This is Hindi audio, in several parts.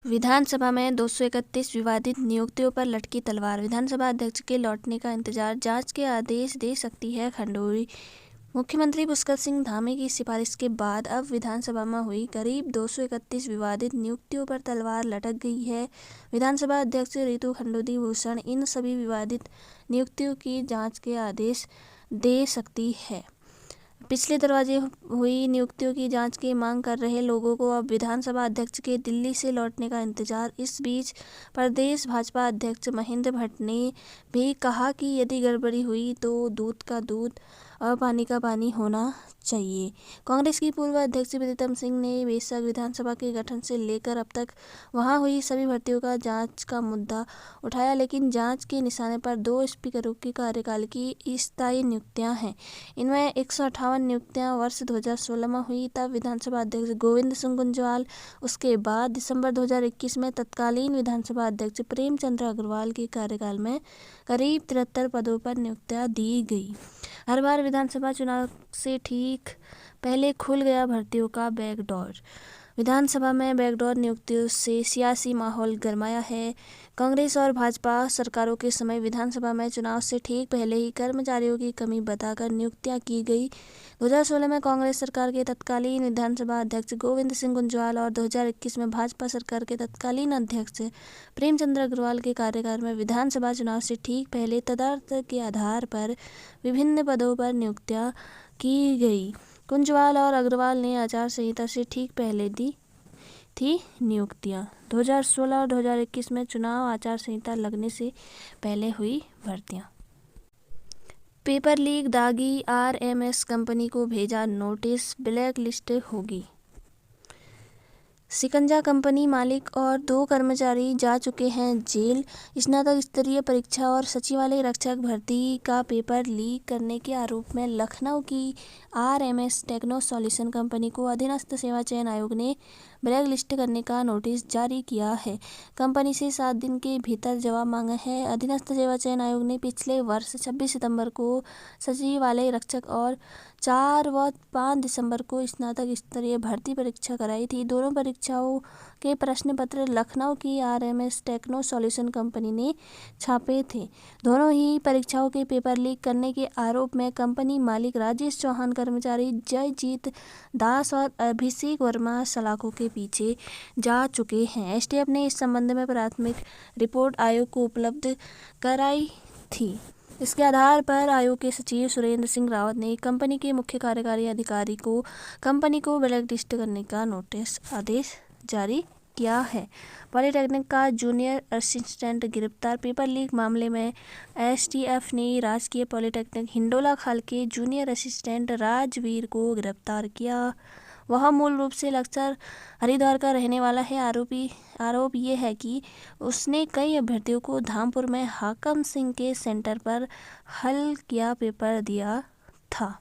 विधानसभा में 231 विवादित नियुक्तियों पर लटकी तलवार, विधानसभा अध्यक्ष के लौटने का इंतजार, जांच के आदेश दे सकती है खंडूरी। मुख्यमंत्री पुष्कर सिंह धामी की सिफारिश के बाद अब विधानसभा में हुई करीब 231 विवादित नियुक्तियों पर तलवार लटक गई है। विधानसभा अध्यक्ष रितु खंडूरी भूषण इन सभी विवादित नियुक्तियों की जांच के आदेश दे सकती है। पिछले दरवाजे हुई नियुक्तियों की जांच की मांग कर रहे लोगों को अब विधानसभा अध्यक्ष के दिल्ली से लौटने का इंतजार। इस बीच प्रदेश भाजपा अध्यक्ष महेंद्र भट्ट ने भी कहा कि यदि गड़बड़ी हुई तो दूध का दूध और पानी का पानी होना चाहिए। कांग्रेस की पूर्व अध्यक्ष प्रीतम सिंह ने बेशक विधानसभा के गठन से लेकर अब तक वहां हुई सभी भर्तियों का जांच का मुद्दा उठाया, लेकिन जांच के निशाने पर 2 स्पीकरों के कार्यकाल की स्थायी नियुक्तियां हैं। इनमें 158 नियुक्तियां वर्ष 2016 में हुई, तब विधानसभा अध्यक्ष गोविंद सिंह गुंजवाल। उसके बाद दिसंबर 2021 में तत्कालीन विधानसभा अध्यक्ष प्रेमचंद अग्रवाल के कार्यकाल में करीब 73 पदों पर नियुक्तियां दी गई। हर बार विधानसभा चुनाव से ठीक पहले खुल गया भर्तियों का बैकडोर। विधानसभा में बैकडोर नियुक्तियों से सियासी माहौल गरमाया है। कांग्रेस और भाजपा सरकारों के समय विधानसभा में चुनाव से ठीक पहले ही कर्मचारियों की कमी बताकर नियुक्तियां की गई। 2016 में कांग्रेस सरकार के तत्कालीन विधानसभा अध्यक्ष गोविंद सिंह गुंजवाल और 2021 में भाजपा सरकार के तत्कालीन अध्यक्ष प्रेमचंद अग्रवाल के कार्यकाल में विधानसभा चुनाव से ठीक पहले तदर्थ के आधार पर विभिन्न पदों पर नियुक्तियां की गई। गुंजवाल और अग्रवाल ने आचार संहिता से ठीक पहले दी थी नियुक्तियां। 2016 और 2021 में चुनाव आचार संहिता लगने से पहले हुई भर्तियां। पेपर लीक दागी, आरएमएस कंपनी को भेजा नोटिस, ब्लैक लिस्ट होगी। शिकंजा कंपनी मालिक और 2 कर्मचारी जा चुके हैं जेल। स्नातक स्तरीय परीक्षा और सचिवालय रक्षक भर्ती का पेपर लीक करने के आरोप में लखनऊ की आरएमएस टेक्नो सॉल्यूशन कंपनी को अधीनस्थ सेवा चयन आयोग ने ब्लैक लिस्ट करने का नोटिस जारी किया है। कंपनी से 7 दिन के भीतर जवाब मांगा है। अधीनस्थ सेवा चयन आयोग ने पिछले वर्ष 26 सितंबर को सचिवालय रक्षक और 4 व 5 दिसंबर को स्नातक स्तरीय भर्ती परीक्षा कराई थी। दोनों परीक्षाओं के प्रश्न पत्र लखनऊ की आरएमएस टेक्नो सॉल्यूशन कंपनी ने छापे थे। दोनों ही परीक्षाओं के पेपर लीक करने के आरोप में कंपनी मालिक राजेश चौहान, कर्मचारी जयजीत दास और अभिषेक वर्मा सलाखों के पीछे जा चुके हैं। एसटीएफ ने इस संबंध में प्राथमिक रिपोर्ट आयोग को उपलब्ध कराई थी। इसके आधार पर आयोग के सचिव सुरेंद्र सिंह रावत ने कंपनी के मुख्य कार्यकारी अधिकारी को कंपनी को ब्लैक लिस्ट करने का नोटिस आदेश जारी किया है। पॉलिटेक्निक का जूनियर असिस्टेंट गिरफ्तार, पेपर लीक मामले में एसटीएफ ने राजकीय पॉलिटेक्निक हिंडोला खाल के जूनियर असिस्टेंट राजवीर को गिरफ्तार किया। वह मूल रूप से लक्सर हरिद्वार का रहने वाला है। आरोप ये है कि उसने कई अभ्यर्थियों को धामपुर में हाकम सिंह के सेंटर पर हल किया पेपर दिया था।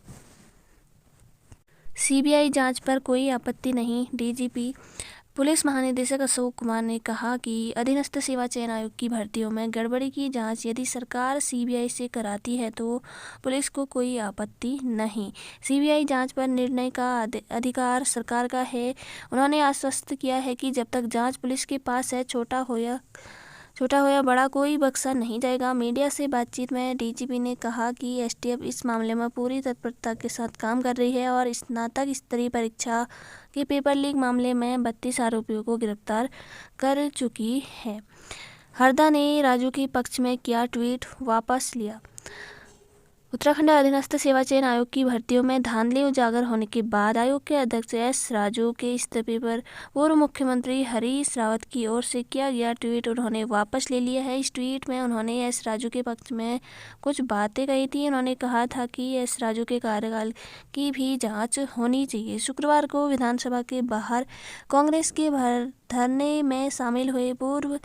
सीबीआई जांच पर कोई आपत्ति नहीं, डीजीपी पुलिस महानिदेशक अशोक कुमार ने कहा कि अधीनस्थ सेवा चयन आयोग की भर्तियों में गड़बड़ी की जांच यदि सरकार सीबीआई से कराती है तो पुलिस को कोई आपत्ति नहीं। सीबीआई जांच पर निर्णय का अधिकार सरकार का है। उन्होंने आश्वस्त किया है कि जब तक जांच पुलिस के पास है, छोटा हो या बड़ा, कोई बख्शा नहीं जाएगा। मीडिया से बातचीत में डीजीपी ने कहा कि एसटीएफ इस मामले में पूरी तत्परता के साथ काम कर रही है और स्नातक स्तरीय परीक्षा के पेपर लीक मामले में 32 आरोपियों को गिरफ्तार कर चुकी है। हरदा ने राजू के पक्ष में किया ट्वीट, वापस लिया। उत्तराखंड अधीनस्थ सेवा चयन आयोग की भर्तियों में धांधली उजागर होने के बाद आयोग के अध्यक्ष एस राजू के इस्तीफे पर पूर्व मुख्यमंत्री हरीश रावत की ओर से किया गया ट्वीट उन्होंने वापस ले लिया है। इस ट्वीट में उन्होंने एस राजू के पक्ष में कुछ बातें कही थी। उन्होंने कहा था कि एस राजू के कार्यकाल की भी जांच होनी चाहिए। शुक्रवार को विधानसभा के बाहर कांग्रेस के धरने में शामिल हुए पूर्व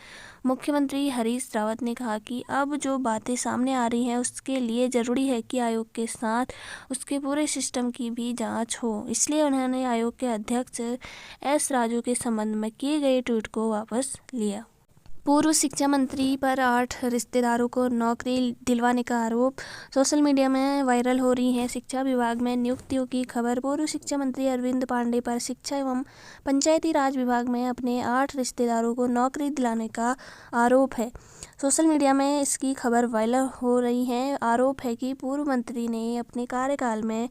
मुख्यमंत्री हरीश रावत ने कहा कि अब जो बातें सामने आ रही हैं उसके लिए जरूरी है कि आयोग के साथ उसके पूरे सिस्टम की भी जांच हो। इसलिए उन्होंने आयोग के अध्यक्ष एस राजू के संबंध में किए गए ट्वीट को वापस लिया। पूर्व शिक्षा मंत्री पर 8 रिश्तेदारों को नौकरी दिलवाने का आरोप। सोशल मीडिया में वायरल हो रही है शिक्षा विभाग में नियुक्तियों की खबर। पूर्व शिक्षा मंत्री अरविंद पांडे पर शिक्षा एवं पंचायती राज विभाग में अपने 8 रिश्तेदारों को नौकरी दिलाने का आरोप है। सोशल मीडिया में इसकी खबर वायरल हो रही है। आरोप है कि पूर्व मंत्री ने अपने कार्यकाल में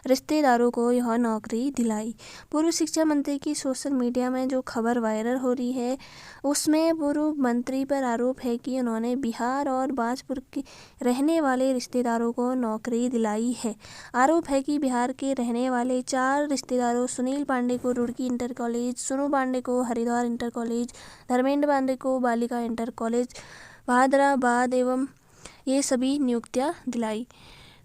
रिश्तेदारों को यह नौकरी दिलाई। पूर्व शिक्षा मंत्री की सोशल मीडिया में जो खबर वायरल हो रही है उसमें पूर्व मंत्री पर आरोप है कि उन्होंने बिहार और बाजपुर के रहने वाले रिश्तेदारों को नौकरी दिलाई है। आरोप है कि बिहार के रहने वाले 4 रिश्तेदारों सुनील पांडे को रुड़की इंटर कॉलेज, सोनू पांडे को हरिद्वार इंटर कॉलेज, धर्मेंद्र पांडे को बालिका इंटर कॉलेज बहादुराबाद एवं ये सभी नियुक्तियां दिलाई।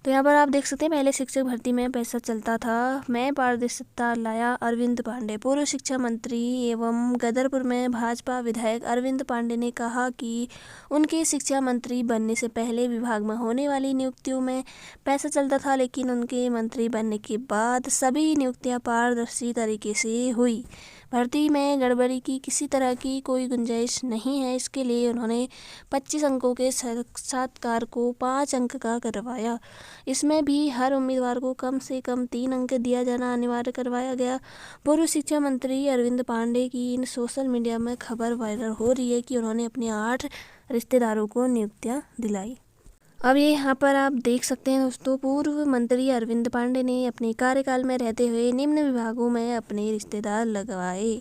तो यहाँ पर आप देख सकते हैं पहले शिक्षक भर्ती में पैसा चलता था, मैं पारदर्शिता लाया अरविंद पांडे। पूर्व शिक्षा मंत्री एवं गदरपुर में भाजपा विधायक अरविंद पांडे ने कहा कि उनके शिक्षा मंत्री बनने से पहले विभाग में होने वाली नियुक्तियों में पैसा चलता था, लेकिन उनके मंत्री बनने के बाद सभी नियुक्तियां पारदर्शी तरीके से हुई। भर्ती में गड़बड़ी की किसी तरह की कोई गुंजाइश नहीं है। इसके लिए उन्होंने 25 अंकों के साक्षात्कार को 5 अंक का करवाया। इसमें भी हर उम्मीदवार को कम से कम 3 अंक दिया जाना अनिवार्य करवाया गया। पूर्व शिक्षा मंत्री अरविंद पांडे की इन सोशल मीडिया में खबर वायरल हो रही है कि उन्होंने अपने 8 रिश्तेदारों को नियुक्तियां दिलाई। अब ये यहाँ पर आप देख सकते हैं दोस्तों, पूर्व मंत्री अरविंद पांडे ने अपने कार्यकाल में रहते हुए निम्न विभागों में अपने रिश्तेदार लगवाए।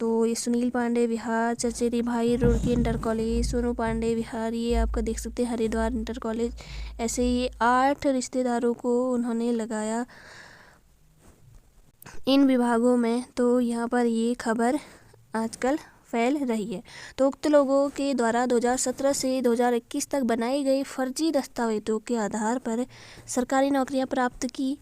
तो ये सुनील पांडे बिहार, चचेरी भाई रुड़की इंटर कॉलेज, सोनू पांडे बिहार, ये आपका देख सकते हैं हरिद्वार इंटर कॉलेज। ऐसे ये 8 रिश्तेदारों को उन्होंने लगाया इन विभागों में। तो यहाँ पर ये खबर आजकल फैल रही है। तो उक्त लोगों के द्वारा 2017 से 2021 तक बनाई गई फर्जी दस्तावेजों के आधार पर सरकारी नौकरियां प्राप्त की।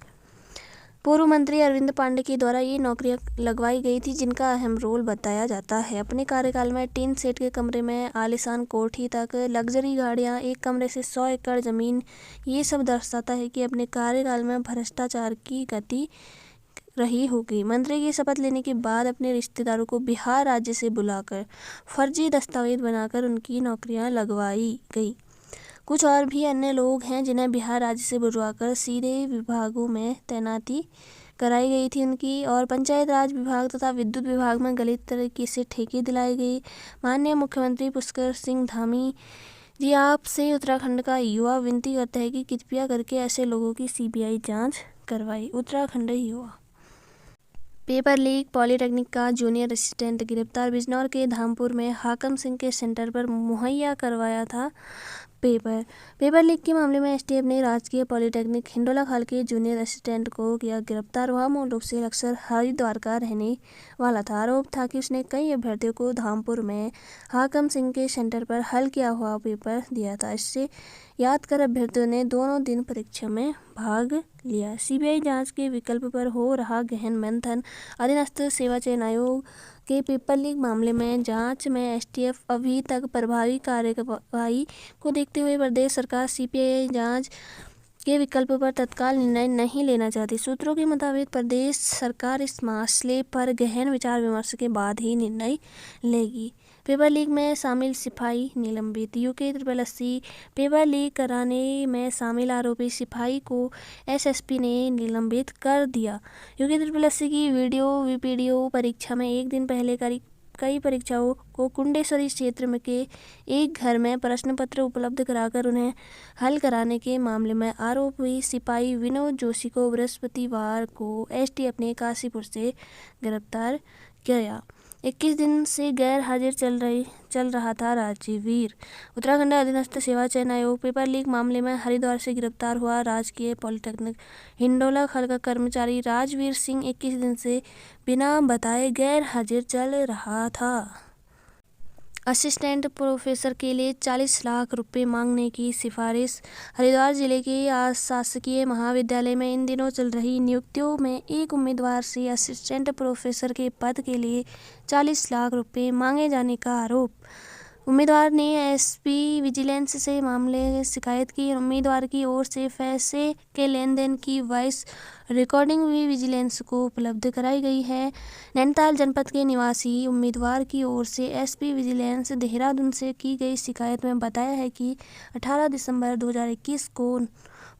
पूर्व मंत्री अरविंद पांडे के द्वारा ये नौकरियां लगवाई गई थी, जिनका अहम रोल बताया जाता है। अपने कार्यकाल में टीन सेट के कमरे में आलीशान कोठी तक, लग्जरी गाड़ियां, एक कमरे से 100 एकड़ जमीन, ये सब दर्शाता है कि अपने कार्यकाल में भ्रष्टाचार की गति रही होगी। मंत्री की शपथ लेने के बाद अपने रिश्तेदारों को बिहार राज्य से बुलाकर फर्जी दस्तावेज बनाकर उनकी नौकरियां लगवाई गई। कुछ और भी अन्य लोग हैं जिन्हें बिहार राज्य से बुलवाकर सीधे विभागों में तैनाती कराई गई थी उनकी। और पंचायत राज विभाग तथा विद्युत विभाग में गलत तरीके से ठेके दिलाई गई। माननीय मुख्यमंत्री पुष्कर सिंह धामी जी, आपसे उत्तराखंड का युवा विनती करता है कि कृपया करके ऐसे लोगों की CBI जाँच करवाई। उत्तराखंड युवा। पेपर लीक, पॉलीटेक्निक का जूनियर असिस्टेंट गिरफ्तार। बिजनौर के धामपुर में हाकम सिंह के सेंटर पर मुहैया करवाया था पेपर लीक के मामले में STF ने राजकीय पॉलीटेक्निक हिंडोला खाल के जूनियर असिस्टेंट को किया गिरफ्तार। वह मूल रूप से अक्सर हरिद्वार का रहने वाला था। आरोप था कि उसने कई अभ्यर्थियों को धामपुर में हाकम सिंह के सेंटर पर हल किया हुआ पेपर दिया था। इससे याद कर अभ्यर्थियों ने दोनों दिन परीक्षा में भाग लिया। CBI जांच के विकल्प पर हो रहा गहन मंथन। अधीनस्थ सेवा चयन आयोग के पेपर लीक मामले में जांच में STF अभी तक प्रभावी कार्यवाही को देखते हुए प्रदेश सरकार CBI जांच के विकल्प पर तत्काल निर्णय नहीं लेना चाहती। सूत्रों के मुताबिक प्रदेश सरकार इस मसले पर गहन विचार विमर्श के बाद ही निर्णय लेगी। पेपर लीक में शामिल सिपाही निलंबित। UK-80 पेपर लीक कराने में शामिल आरोपी सिपाही को SSP ने निलंबित कर दिया। UK-80 की वीडियो परीक्षा में एक दिन पहले कई परीक्षाओं को कुंडेश्वरी क्षेत्र में के एक घर में प्रश्न पत्र उपलब्ध कराकर उन्हें हल कराने के मामले में आरोपी सिपाही विनोद जोशी को बृहस्पतिवार को STF ने काशीपुर से गिरफ्तार किया। 21 दिन से गैर हाजिर चल रहा था राजवीर। उत्तराखंड अधीनस्थ सेवा चयन आयोग पेपर लीक मामले में हरिद्वार से गिरफ्तार हुआ राजकीय पॉलीटेक्निक हिंडोला खाल का कर्मचारी राजवीर सिंह 21 दिन से बिना बताए गैर हाजिर चल रहा था। असिस्टेंट प्रोफेसर के लिए 40 लाख रुपए मांगने की सिफारिश। हरिद्वार जिले के शासकीय महाविद्यालय में इन दिनों चल रही नियुक्तियों में एक उम्मीदवार से असिस्टेंट प्रोफेसर के पद के लिए 40 लाख रुपए मांगे जाने का आरोप उम्मीदवार ने एसपी विजिलेंस से मामले शिकायत की। उम्मीदवार की ओर से पैसे के लेन देन की वॉइस रिकॉर्डिंग भी विजिलेंस को उपलब्ध कराई गई है। नैनीताल जनपद के निवासी उम्मीदवार की ओर से एसपी विजिलेंस देहरादून से की गई शिकायत में बताया है कि 18 दिसंबर 2021 को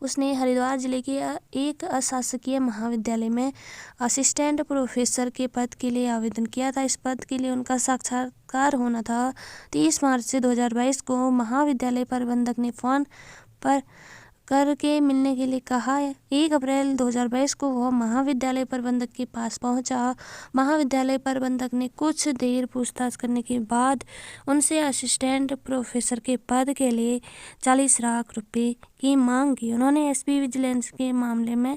उसने हरिद्वार जिले के एक अशासकीय महाविद्यालय में असिस्टेंट प्रोफेसर के पद के लिए आवेदन किया था। इस पद के लिए उनका साक्षात्कार होना था। 30 मार्च 2022 को महाविद्यालय प्रबंधक ने फोन पर करके मिलने के लिए कहा। 1 अप्रैल 2022 को वह महाविद्यालय प्रबंधक के पास पहुंचा। महाविद्यालय प्रबंधक ने कुछ देर पूछताछ करने के बाद उनसे असिस्टेंट प्रोफेसर के पद के लिए 40 लाख रुपए की मांग की। उन्होंने एसपी विजिलेंस के मामले में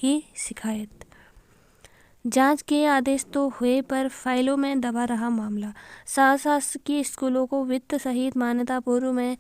की शिकायत। जांच के आदेश तो हुए पर फाइलों में दबा रहा मामला। शासकीय स्कूलों को वित्त सहित मान्यता पूर्व में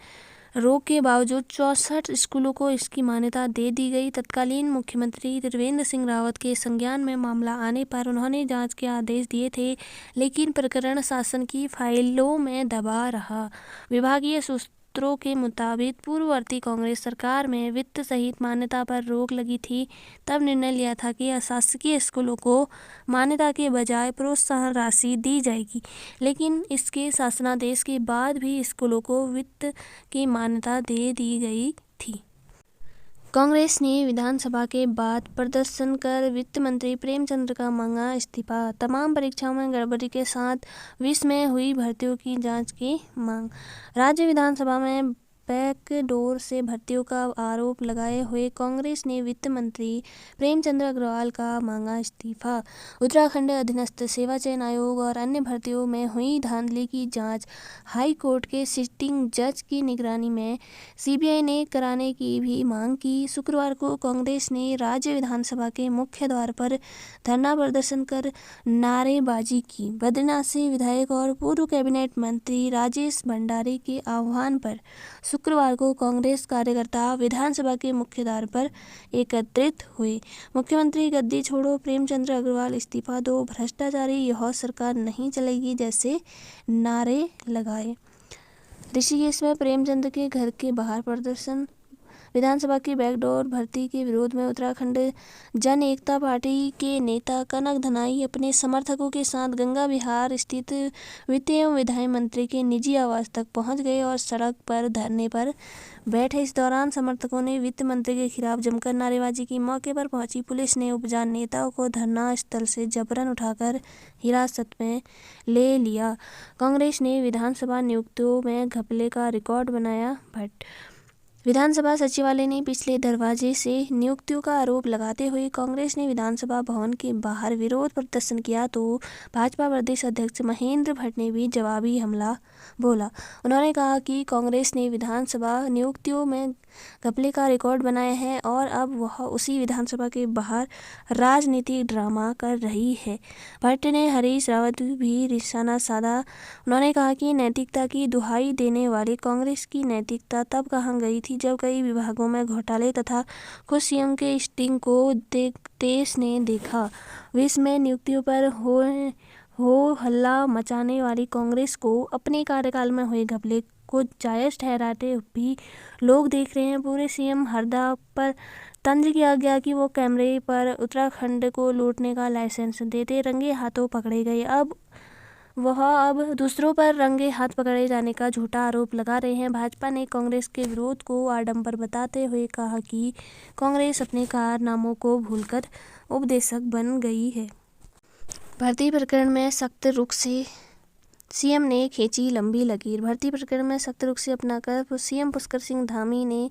रोक के बावजूद 64 स्कूलों को इसकी मान्यता दे दी गई। तत्कालीन मुख्यमंत्री त्रिवेंद्र सिंह रावत के संज्ञान में मामला आने पर उन्होंने जांच के आदेश दिए थे, लेकिन प्रकरण शासन की फाइलों में दबा रहा। विभागीय सूत्रों के मुताबिक पूर्ववर्ती कांग्रेस सरकार में वित्त सहित मान्यता पर रोक लगी थी। तब निर्णय लिया था कि अशासकीय स्कूलों को मान्यता के बजाय प्रोत्साहन राशि दी जाएगी, लेकिन इसके शासनादेश के बाद भी स्कूलों को वित्त की मान्यता दे दी गई थी। कांग्रेस ने विधानसभा के बाद प्रदर्शन कर वित्त मंत्री प्रेमचंद का मांगा इस्तीफा। तमाम परीक्षाओं में गड़बड़ी के साथ 20 में हुई भर्तियों की जांच की मांग। राज्य विधानसभा में बैकडोर से भर्तियों का आरोप लगाए हुए कांग्रेस ने वित्त मंत्री प्रेमचंद अग्रवाल का मांगा इस्तीफा। उत्तराखंड अधीनस्थ सेवा चयन आयोग और अन्य भर्तियों में हुई धांधली की जांच हाई कोर्ट के सिटिंग जज की निगरानी में सीबीआई ने कराने की भी मांग की। शुक्रवार को कांग्रेस ने राज्य विधानसभा के मुख्य द्वार पर धरना प्रदर्शन कर नारेबाजी की। बद्रीनाथ से विधायक और पूर्व कैबिनेट मंत्री राजेश भंडारी के आह्वान पर शुक्रवार को कांग्रेस कार्यकर्ता विधानसभा के मुख्य द्वार पर एकत्रित हुए। मुख्यमंत्री गद्दी छोड़ो, प्रेमचंद अग्रवाल इस्तीफा दो, भ्रष्टाचारी यह सरकार नहीं चलेगी जैसे नारे लगाए। ऋषिकेश में प्रेमचंद के घर के बाहर प्रदर्शन। विधानसभा की बैकडोर भर्ती के विरोध में उत्तराखंड जन एकता पार्टी के नेता कनक धनाई अपने समर्थकों के साथ गंगा विहार स्थित वित्त एवं विधायी मंत्री के निजी आवास तक पहुंच गए और सड़क पर धरने पर बैठे। इस दौरान समर्थकों ने वित्त मंत्री के खिलाफ जमकर नारेबाजी की। मौके पर पहुंची पुलिस ने उपजान नेताओं को धरना स्थल से जबरन उठाकर हिरासत में ले लिया। कांग्रेस ने विधानसभा नियुक्तियों में घपले का रिकॉर्ड बनाया। विधानसभा सचिवालय ने पिछले दरवाजे से नियुक्तियों का आरोप लगाते हुए कांग्रेस ने विधानसभा भवन के बाहर विरोध प्रदर्शन किया तो भाजपा प्रदेश अध्यक्ष महेंद्र भट्ट ने भी जवाबी हमला बोला। उन्होंने कहा कि कांग्रेस ने विधानसभा नियुक्तियों में घपले का रिकॉर्ड बनाया है और अब वह उसी विधानसभा के बाहर राजनीतिक ड्रामा कर रही है। भट्ट ने हरीश रावत भी निशाना साधा। उन्होंने कहा कि नैतिकता की दुहाई देने वाली कांग्रेस की नैतिकता तब कहाँ गई थी जब कई विभागों में घोटाले तथा खुद सीएम के स्टिंग को देश ने देखा। 20 में नियुक्तियों पर हो हल्ला मचाने वाली कांग्रेस को अपने कार्यकाल में हुए घपले को जायज ठहराते भी लोग देख रहे हैं। पूरे सीएम हरदा पर तंज किया गया कि वो कैमरे पर उत्तराखंड को लूटने का लाइसेंस देते रंगे हाथों पकड़े गए। अब दूसरों पर रंगे हाथ पकड़े जाने का झूठा आरोप लगा रहे हैं। भाजपा ने कांग्रेस के विरोध को आडंबर बताते हुए कहा कि कांग्रेस अपने कारनामों को भूलकर उपदेशक बन गई है। भर्ती प्रकरण में सख्त रुख से सीएम ने खींची लंबी लकीर। भर्ती प्रकरण में सख्त रुख से अपनाकर सीएम पुष्कर सिंह धामी ने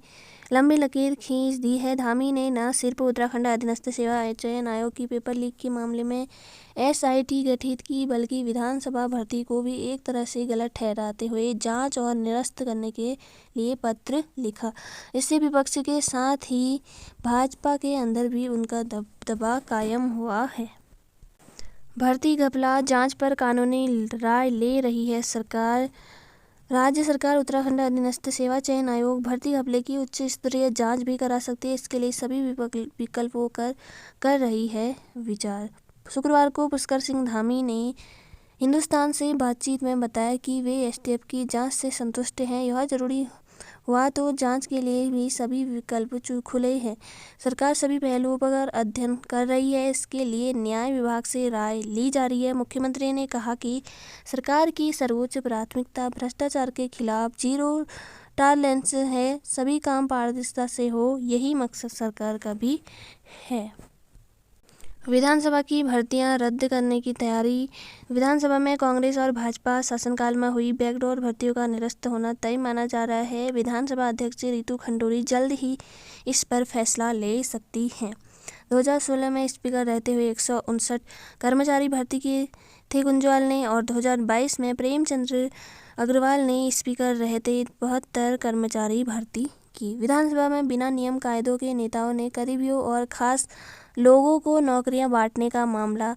लंबी लकीर खींच दी है। धामी ने न सिर्फ उत्तराखंड अधीनस्थ सेवा चयन आयोग की पेपर लीक के मामले में एसआईटी गठित की, बल्कि विधानसभा भर्ती को भी एक तरह से गलत ठहराते हुए जांच और निरस्त करने के लिए पत्र लिखा। इससे विपक्ष के साथ ही भाजपा के अंदर भी उनका दबदबा कायम हुआ है। भर्ती घपला जांच पर कानूनी राय ले रही है सरकार। राज्य सरकार उत्तराखंड अधीनस्थ सेवा चयन आयोग भर्ती घपले की उच्च स्तरीय जांच भी करा सकती है। इसके लिए सभी विकल्पों कर रही है विचार। शुक्रवार को पुष्कर सिंह धामी ने हिंदुस्तान से बातचीत में बताया कि वे एसटीएफ की जांच से संतुष्ट हैं। यह जरूरी हुआ तो जांच के लिए भी सभी विकल्प खुले हैं। सरकार सभी पहलुओं पर अध्ययन कर रही है। इसके लिए न्याय विभाग से राय ली जा रही है। मुख्यमंत्री ने कहा कि सरकार की सर्वोच्च प्राथमिकता भ्रष्टाचार के खिलाफ जीरो टॉलरेंस है। सभी काम पारदर्शिता से हो, यही मकसद सरकार का भी है। विधानसभा की भर्तियां रद्द करने की तैयारी। विधानसभा में कांग्रेस और भाजपा शासनकाल में हुई बैकडोर भर्तियों का निरस्त होना तय माना जा रहा है। विधानसभा अध्यक्ष रितु खंडूरी जल्द ही इस पर फैसला ले सकती हैं। 2016 में स्पीकर रहते हुए 159 कर्मचारी भर्ती किए थे कुंजवाल ने, और 2022 में प्रेमचंद्र अग्रवाल ने स्पीकर रहते 72 कर्मचारी भर्ती की। विधानसभा में बिना नियम कायदों के नेताओं ने करीबियों और खास लोगों को नौकरियां बांटने का मामला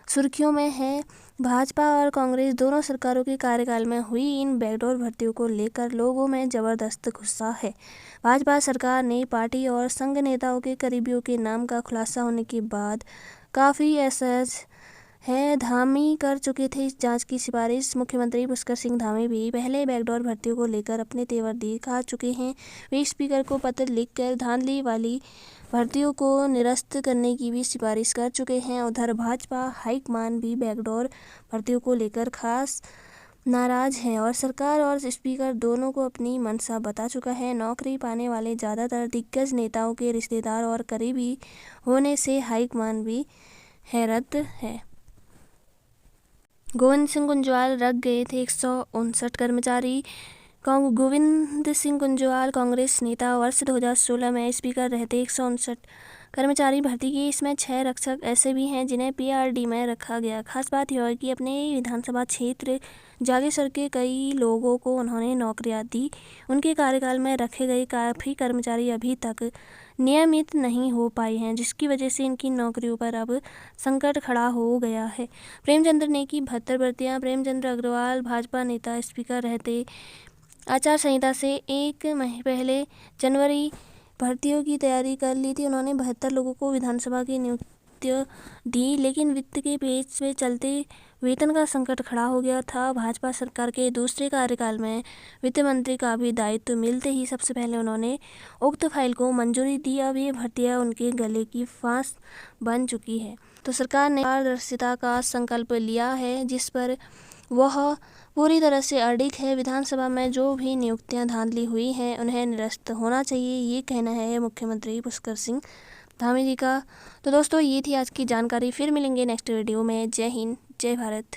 सुर्खियों में है। भाजपा और कांग्रेस दोनों सरकारों के कार्यकाल में हुई इन बैकडोर भर्तियों को लेकर लोगों में जबरदस्त गुस्सा है। भाजपा सरकार ने पार्टी और संघ नेताओं के करीबियों के नाम का खुलासा होने के बाद काफ़ी असहज है। धामी कर चुके थे इस जांच की सिफारिश। मुख्यमंत्री पुष्कर सिंह धामी भी पहले बैकडोर भर्तियों को लेकर अपने तेवर दिखा चुके हैं। वे स्पीकर को पत्र लिखकर धांधली वाली भर्तियों को निरस्त करने की भी सिफारिश कर चुके हैं। उधर भाजपा हाईकमान भी बैकडोर भर्तियों को लेकर खास नाराज है और सरकार और स्पीकर दोनों को अपनी मंशा बता चुका है। नौकरी पाने वाले ज़्यादातर दिग्गज नेताओं के रिश्तेदार और करीबी होने से हाईकमान भी हैरत है। गोविंद सिंह कुंजवाल रख गए थे 159 कर्मचारी। गोविंद सिंह कुंजवाल कांग्रेस नेता वर्ष 2016 में स्पीकर रहते 159 कर्मचारी भर्ती की। इसमें 6 रक्षक ऐसे भी हैं जिन्हें पीआरडी में रखा गया। खास बात यह है कि अपने विधानसभा क्षेत्र जागेश्वर के कई लोगों को उन्होंने नौकरियां दी। उनके कार्यकाल में रखे गए काफ़ी कर्मचारी अभी तक नियमित नहीं हो पाए हैं, जिसकी वजह से इनकी नौकरियों पर अब संकट खड़ा हो गया है। प्रेमचंद्र ने की 72 भर्तियाँ। प्रेमचंद्र अग्रवाल भाजपा नेता स्पीकर रहते आचार संहिता से 1 महीने पहले जनवरी भर्तियों की तैयारी कर ली थी। उन्होंने 72 लोगों को विधानसभा की नियुक्ति दी, लेकिन वित्त के पेच में चलते वेतन का संकट खड़ा हो गया था। भाजपा सरकार के दूसरे कार्यकाल में वित्त मंत्री का भी दायित्व मिलते ही सबसे पहले उन्होंने उक्त फाइल को मंजूरी दी। अब ये भर्तियां उनके गले की फांस बन चुकी है। तो सरकार ने पारदर्शिता का संकल्प लिया है, जिस पर वह पूरी तरह से अडिग है। विधानसभा में जो भी नियुक्तियां धांधली हुई हैं उन्हें निरस्त होना चाहिए, ये कहना है मुख्यमंत्री पुष्कर सिंह धामी जी का। तो दोस्तों, ये थी आज की जानकारी। फिर मिलेंगे नेक्स्ट वीडियो में। जय हिंद, जय भारत।